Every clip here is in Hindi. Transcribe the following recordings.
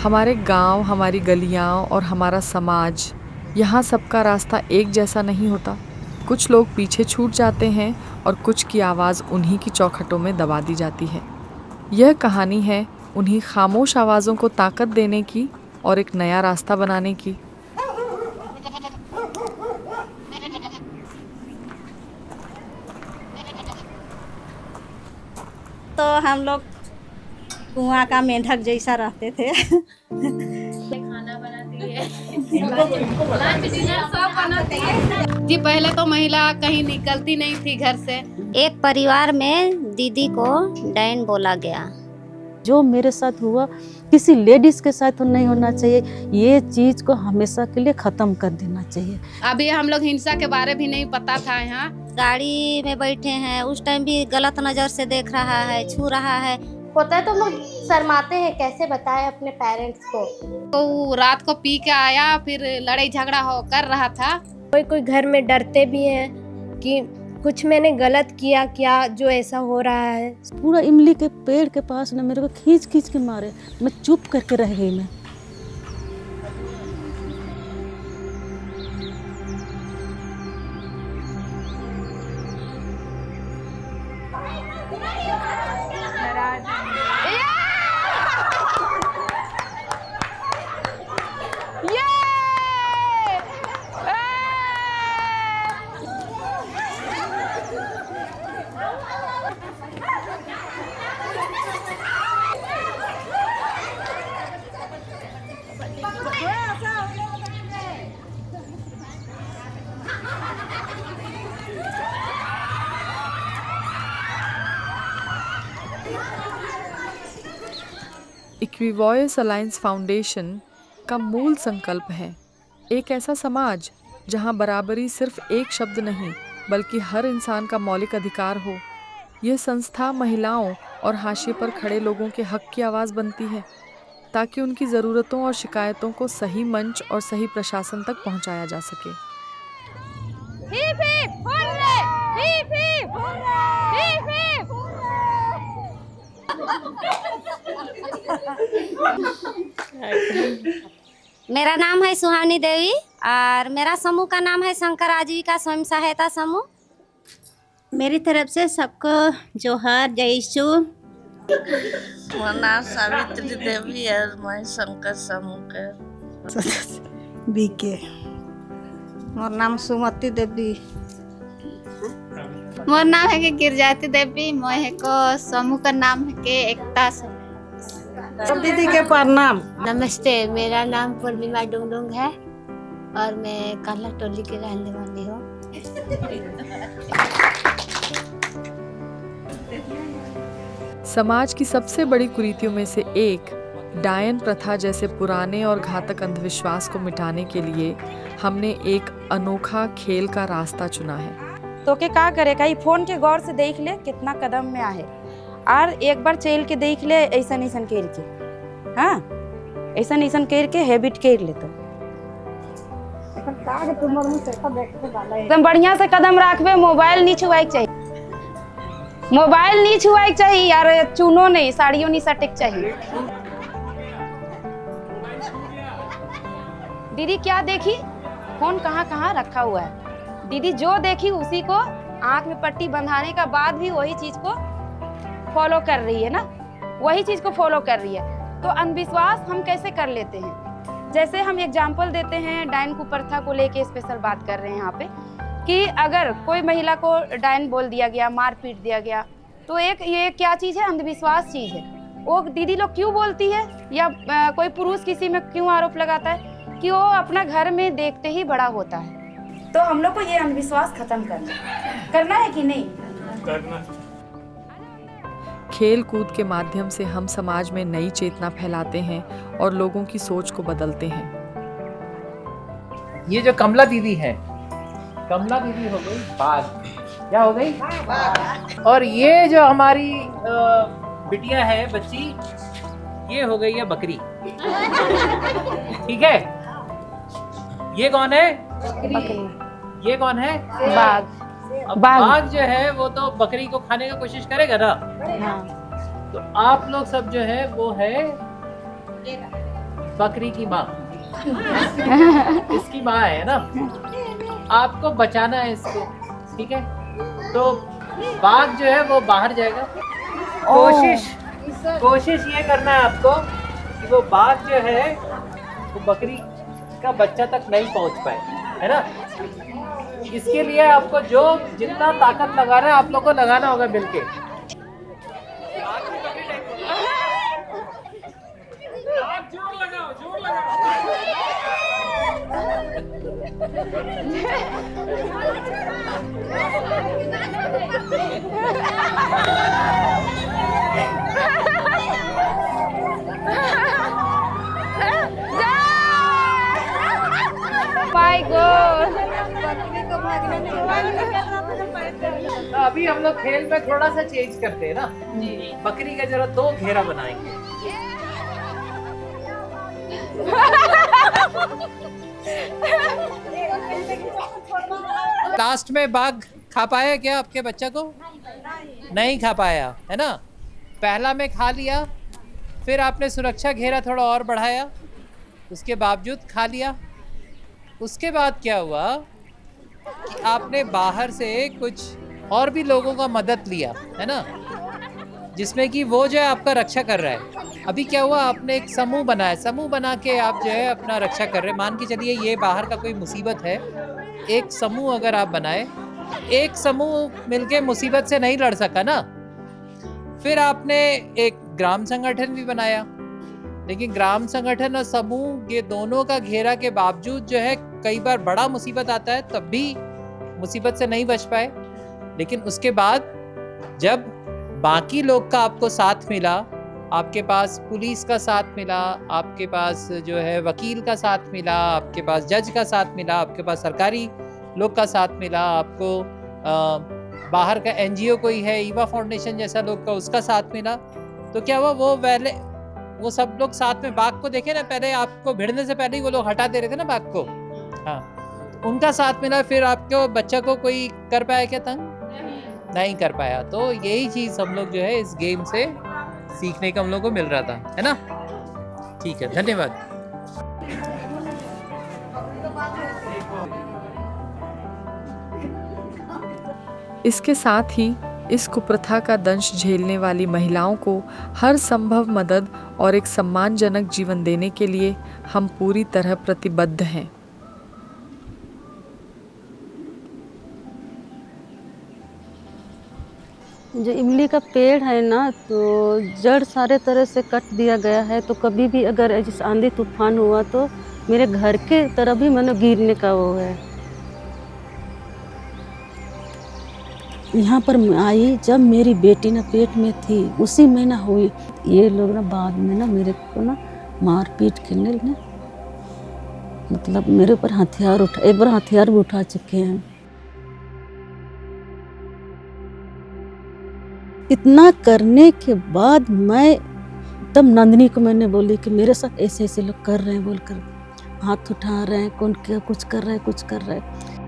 हमारे गांव, हमारी गलियां और हमारा समाज, यहाँ सबका रास्ता एक जैसा नहीं होता। कुछ लोग पीछे छूट जाते हैं और कुछ की आवाज़ उन्हीं की चौखटों में दबा दी जाती है। यह कहानी है उन्हीं खामोश आवाज़ों को ताकत देने की और एक नया रास्ता बनाने की। तो हम लोग कुआं का मेंढक जैसा रहते थे। खाना बनाती है, लंच डिनर सब बनाती है जी। पहले तो महिला कहीं निकलती नहीं थी घर से। एक परिवार में दीदी को डायन बोला गया। जो मेरे साथ हुआ किसी लेडीज के साथ तो नहीं होना चाहिए। ये चीज को हमेशा के लिए खत्म कर देना चाहिए। अभी हम लोग हिंसा के बारे भी नहीं पता था। यहाँ गाड़ी में बैठे हैं, उस टाइम भी गलत नजर से देख रहा है, छू रहा है। होता है तो हम लोग शर्माते हैं, कैसे बताएं अपने पेरेंट्स को। तो वो रात को पी के आया, फिर लड़ाई झगड़ा हो कर रहा था। कोई घर में डरते भी हैं कि कुछ मैंने गलत किया क्या, जो ऐसा हो रहा है। पूरा इमली के पेड़ के पास ना मेरे को खींच खींच के मारे। मैं चुप करके रह गई। मैं इक्विवॉयस अलायंस फाउंडेशन का मूल संकल्प है एक ऐसा समाज जहां बराबरी सिर्फ एक शब्द नहीं बल्कि हर इंसान का मौलिक अधिकार हो। यह संस्था महिलाओं और हाशिए पर खड़े लोगों के हक की आवाज़ बनती है ताकि उनकी ज़रूरतों और शिकायतों को सही मंच और सही प्रशासन तक पहुंचाया जा सके। मेरा नाम है सुहानी देवी और मेरा समूह का नाम है शंकर आजीविका स्वयं सहायता समूह। मेरी तरफ से सबको जोहार, जय यीशु। मेरा नाम सावित्री देवी है, मैं शंकर समूह के बीके। मोर नाम सुमति देवी। मोर नाम है के गिरजाती देवी। मोहे को समूह का नाम है के एकता। सब दीदी के प्रणाम। नमस्ते, मेरा नाम पूर्णिमा डुंगडुंग है और मैं काला टोली की रहने वाली हूँ। समाज की सबसे बड़ी कुरीतियों में से एक डायन प्रथा जैसे पुराने और घातक अंधविश्वास को मिटाने के लिए हमने एक अनोखा खेल का रास्ता चुना है। तो के का करेगा, ये फोन के गौर से देख ले कितना कदम में आहे और एक बार चल के देख ले ऐसा ऐसा कर के। हाँ, ऐसा कर के हैबिट कर ले। तो एकदम बढ़िया से कदम रखबे। मोबाइल नहीं छुआए चाहिए, मोबाइल नहीं छुआए चाहिए यार। चुनो नहीं, साड़ियों नहीं सटक चाहिए। दीदी क्या देखी, फोन कहाँ कहाँ रखा हुआ है। दीदी जो देखी उसी को आंख में पट्टी बंधाने का बाद भी वही चीज को फॉलो कर रही है ना, वही चीज को फॉलो कर रही है। तो अंधविश्वास हम कैसे कर लेते हैं, जैसे हम एग्जाम्पल देते हैं डायन कुप्रथा को लेके स्पेशल बात कर रहे हैं यहाँ पे कि अगर कोई महिला को डायन बोल दिया गया, मार पीट दिया गया, तो एक ये क्या चीज़ है, अंधविश्वास चीज़ है। वो दीदी लोग क्यों बोलती है या कोई पुरुष किसी में क्यों आरोप लगाता है कि वो अपना घर में देखते ही बड़ा होता है। तो हम लोग को ये अंधविश्वास खत्म करना है कि नहीं करना। खेल कूद के माध्यम से हम समाज में नई चेतना फैलाते हैं और लोगों की सोच को बदलते हैं। ये जो कमला दीदी है, कमला दीदी हो गई बाघ। क्या हो गई? बाघ। और ये जो हमारी बिटिया है, बच्ची, ये हो गई है बकरी। ठीक है। ये कौन है? बकरी। ये कौन है? बाघ। अब बाघ जो है वो तो बकरी को खाने की कोशिश करेगा ना। हाँ। तो आप लोग सब जो है वो है बकरी की माँ इसकी माँ है ना, आपको बचाना है इसको, ठीक है। तो बाघ जो है वो बाहर जाएगा। कोशिश ये करना है आपको कि वो बाघ जो है वो बकरी का बच्चा तक नहीं पहुंच पाए, है ना। इसके लिए आपको जो जितना ताकत लगाना है आप लोग को लगाना होगा मिलके। My God. अभी हम लोग खेल में थोड़ा सा चेंज करते हैं ना, बकरी का जरा दो घेरा बनाएंगे। लास्ट में बाघ खा पाया क्या आपके बच्चा को? नहीं खा पाया, है ना। पहला में खा लिया, फिर आपने सुरक्षा घेरा थोड़ा और बढ़ाया, उसके बावजूद खा लिया। उसके बाद क्या हुआ कि आपने बाहर से कुछ और भी लोगों का मदद लिया, है ना, जिसमें कि वो जो है आपका रक्षा कर रहा है। अभी क्या हुआ, आपने एक समूह बनाया, समूह बना के आप जो है अपना रक्षा कर रहे हैं। मान के चलिए ये बाहर का कोई मुसीबत है, एक समूह अगर आप बनाए, एक समूह मिलके मुसीबत से नहीं लड़ सका ना, फिर आपने एक ग्राम संगठन भी बनाया। लेकिन ग्राम संगठन और समूह ये दोनों का घेरा के बावजूद जो है कई बार बड़ा मुसीबत आता है तब भी मुसीबत से नहीं बच पाए। लेकिन उसके बाद जब बाकी लोग का आपको साथ मिला, आपके पास पुलिस का साथ मिला, आपके पास जो है वकील का साथ मिला, आपके पास जज का साथ मिला, आपके पास सरकारी लोग का साथ मिला, आपको बाहर का एनजीओ कोई है, ईवा फाउंडेशन जैसा लोग का, उसका साथ मिला, तो क्या हुआ, वो सब लोग साथ में बाघ को देखे ना, पहले आपको भिड़ने से पहले ही वो लोग हटा दे रहे थे ना बाघ को, हाँ, उनका साथ मिला। फिर आपके बच्चा को कोई कर पाया क्या तंग? नहीं कर पाया। तो यही चीज हम लोग जो है इस गेम से सीखने का हम लोग को मिल रहा था, है ना। ठीक है, धन्यवाद। इसके साथ ही इस कुप्रथा का दंश झेलने वाली महिलाओं को हर संभव मदद और एक सम्मानजनक जीवन देने के लिए हम पूरी तरह प्रतिबद्ध हैं। जो इमली का पेड़ है ना, तो जड़ सारे तरह से कट दिया गया है। तो कभी भी अगर जैसे आंधी तूफान हुआ तो मेरे घर के तरफ भी मैंने गिरने का वो है। यहाँ पर मैं आई जब मेरी बेटी ना पेट में थी, उसी में ना हुई। ये लोग ना बाद में ना मेरे को ना मार पीट के ना, मतलब मेरे ऊपर हथियार उठा, एक बार हथियार भी उठा चुके हैं। इतना करने के बाद मैं तब नंदिनी को मैंने बोली कि मेरे साथ ऐसे ऐसे लोग कर रहे हैं, बोलकर हाथ उठा रहे हैं, कौन क्या कुछ कर रहा है, कुछ कर रहा है।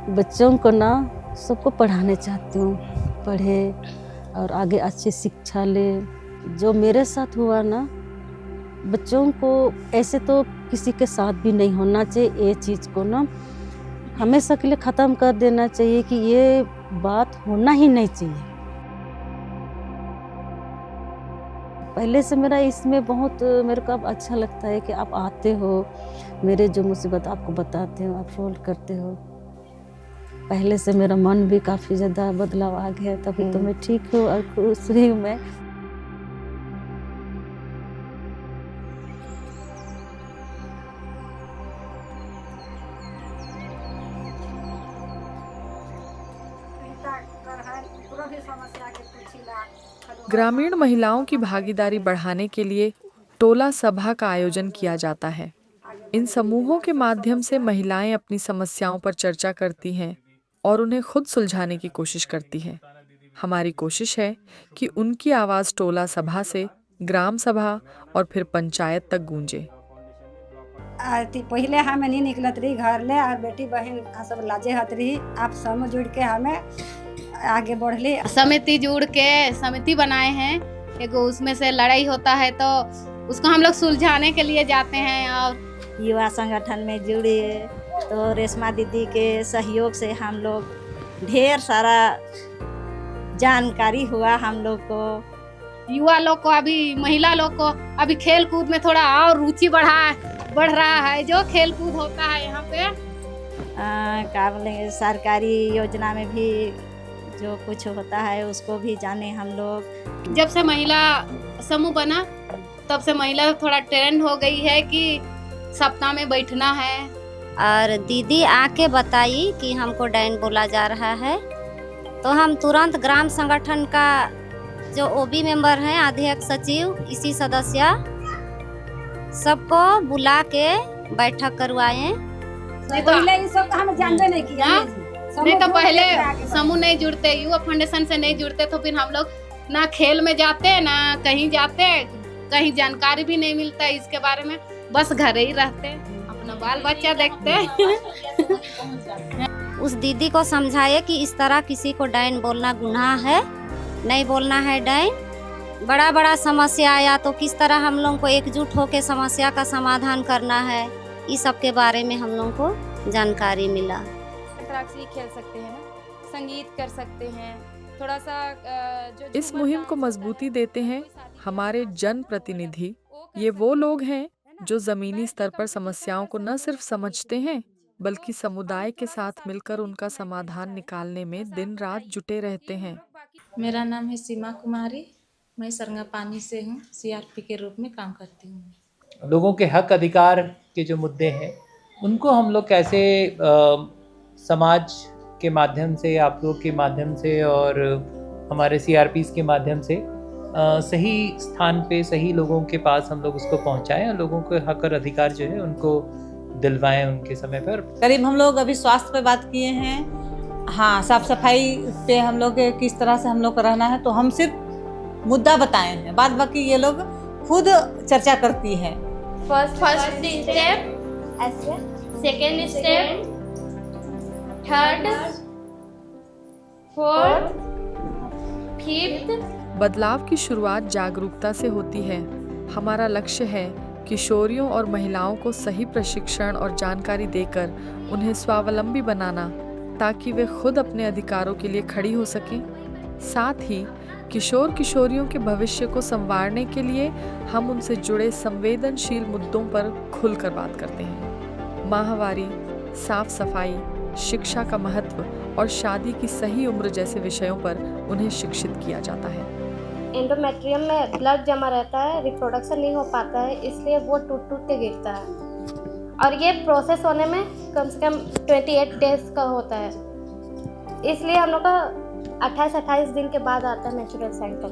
बच्चों को ना सबको पढ़ाने चाहती हूँ, पढ़े और आगे अच्छी शिक्षा ले। जो मेरे साथ हुआ ना, बच्चों को ऐसे तो किसी के साथ भी नहीं होना चाहिए। ये चीज़ को ना हमेशा के लिए ख़त्म कर देना चाहिए कि ये बात होना ही नहीं चाहिए। पहले से मेरा इसमें बहुत मेरे को अब अच्छा लगता है कि आप आते हो, मेरे जो मुसीबत आपको बताते हो, आप सोल्व करते हो। पहले से मेरा मन भी काफ़ी ज़्यादा बदलाव आ गया, तभी तो मैं ठीक हूँ और खुश हूँ मैं। ग्रामीण महिलाओं की भागीदारी बढ़ाने के लिए टोला सभा का आयोजन किया जाता है। इन समूहों के माध्यम से महिलाएं अपनी समस्याओं पर चर्चा करती हैं और उन्हें खुद सुलझाने की कोशिश करती हैं। हमारी कोशिश है कि उनकी आवाज़ टोला सभा से ग्राम सभा और फिर पंचायत तक गूंजे। पहले हमें नहीं निकलत रही घर ले, और बेटी बहन सब लाजे हत रही। आप समूह जुड़ के हमें आगे बढ़ ली। समिति जुड़ के समिति बनाए हैं एक उसमें से लड़ाई होता है तो उसको हम लोग सुलझाने के लिए जाते हैं। और युवा संगठन में जुड़े तो रेशमा दीदी के सहयोग से हम लोग ढेर सारा जानकारी हुआ हम लोग को। युवा लोग को, अभी महिला लोग को अभी खेल कूद में थोड़ा और रुचि बढ़ रहा है। जो खेल कूद होता है यहाँ पे क्या बोलेंगे, सरकारी योजना में भी जो कुछ होता है उसको भी जाने हम लोग। जब से महिला समूह बना तब से महिला थोड़ा ट्रेंड हो गई है कि सप्ताह में बैठना है। और दीदी आके बताई कि हमको डायन बोला जा रहा है तो हम तुरंत ग्राम संगठन का जो ओबी मेंबर हैं, अध्यक्ष, सचिव, इसी सदस्य सबको बुला के बैठक करवाए। नहीं तो पहले समूह नहीं जुड़ते, युवा फाउंडेशन से नहीं जुड़ते तो फिर हम लोग ना खेल में जाते ना कहीं जाते, कहीं जानकारी भी नहीं मिलता इसके बारे में, बस घर ही रहते, अपना बाल बच्चा देखते। उस दीदी को समझाए कि इस तरह किसी को डायन बोलना गुनाह है, नहीं बोलना है डायन। बड़ा समस्या आया तो किस तरह हम लोग को एकजुट होकर समस्या का समाधान करना है, इस सब के बारे में हम लोग को जानकारी मिला। अंतराक्षरी खेल सकते हैं ना, संगीत कर सकते हैं, थोड़ा सा जो इस मुहिम को मजबूती देते हैं हमारे जन प्रतिनिधि। ये वो लोग हैं जो जमीनी स्तर पर समस्याओं को न सिर्फ समझते हैं बल्कि समुदाय के साथ मिलकर उनका समाधान निकालने में दिन रात जुटे रहते हैं। मेरा नाम है सीमा कुमारी, मैं सरंगापानी से हूँ, CRP के रूप में काम करती हूँ। लोगों के हक अधिकार के जो मुद्दे हैं उनको हम लोग कैसे समाज के माध्यम से, आप लोग के माध्यम से और हमारे CRPs के माध्यम से सही स्थान पे सही लोगों के पास हम लोग उसको पहुंचाएं और लोगों के हक और अधिकार जो है उनको दिलवाएं उनके समय पर। करीब हम लोग अभी स्वास्थ्य पे बात किए हैं, हाँ साफ सफाई पे हम लोग किस तरह से हम लोग को रहना है, तो हम सिर्फ मुद्दा बताए हैं, बाद बाकी ये लोग खुद चर्चा करती है। First step, second step, third, fourth, fifth. बदलाव की शुरुआत जागरूकता से होती है। हमारा लक्ष्य है किशोरियों और महिलाओं को सही प्रशिक्षण और जानकारी देकर उन्हें स्वावलंबी बनाना ताकि वे खुद अपने अधिकारों के लिए खड़ी हो सकें। साथ ही किशोर किशोरियों के भविष्य को संवारने के लिए हम उनसे जुड़े संवेदनशील मुद्दों पर खुलकर बात करते हैं। माहवारी, साफ सफाई, शिक्षा का महत्व और शादी की सही उम्र जैसे विषयों पर उन्हें शिक्षित किया जाता है। एंडोमेट्रियम में ब्लड जमा रहता है, रिप्रोडक्शन नहीं हो पाता है, इसलिए वो टूट के गिरता है और ये प्रोसेस होने में कम से कम 28 डेज का होता है। इसलिए हम लोग का 28 दिन के बाद आता है नेचुरल साइकिल।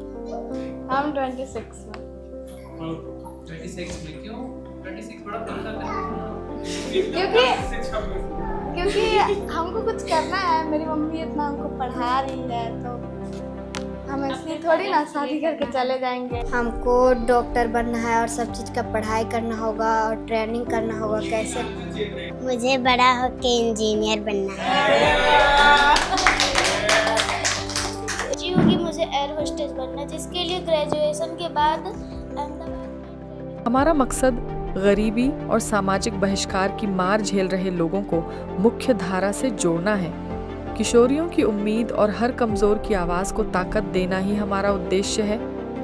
हम 26 में। 26 में क्यों? 26 बड़ा क्योंकि हमको कुछ करना है, मेरी मम्मी इतना हमको पढ़ा रही है तो हम ऐसे थोड़ी ना शादी करके चले जाएंगे। हमको डॉक्टर बनना है और सब चीज़ का पढ़ाई करना होगा और ट्रेनिंग करना होगा कैसे। मुझे बड़ा होके इंजीनियर बनना है। क्योंकि मुझे एयर होस्टेस बनना है, जिसके लिए ग्रेजुएशन के बाद अहमदाबाद। हमारा मकसद गरीबी और सामाजिक बहिष्कार की मार झेल रहे लोगों को मुख्य धारा से जोड़ना है। किशोरियों की उम्मीद और हर कमजोर की आवाज को ताकत देना ही हमारा उद्देश्य है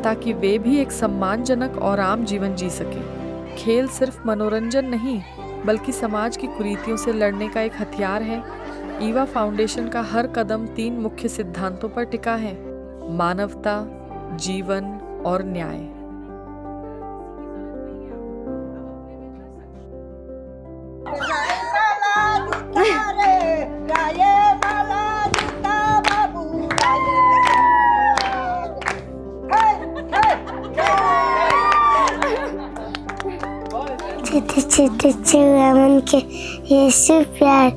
ताकि वे भी एक सम्मानजनक और आम जीवन जी सकें। खेल सिर्फ मनोरंजन नहीं बल्कि समाज की कुरीतियों से लड़ने का एक हथियार है। ईवा फाउंडेशन का हर कदम 3 मुख्य सिद्धांतों पर टिका है: मानवता, जीवन और न्याय। छोटे छोटे चुरामन के यीशु प्यार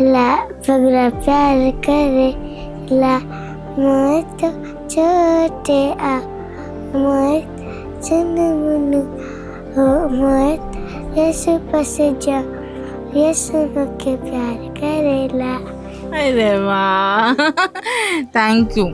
ला बगरा प्यार करे ला मैं तो छोटे आ मैं चुनमुनु हो मैं यीशु पास जा यीशु के प्यार करेला। अरे वाह, थैंक यू।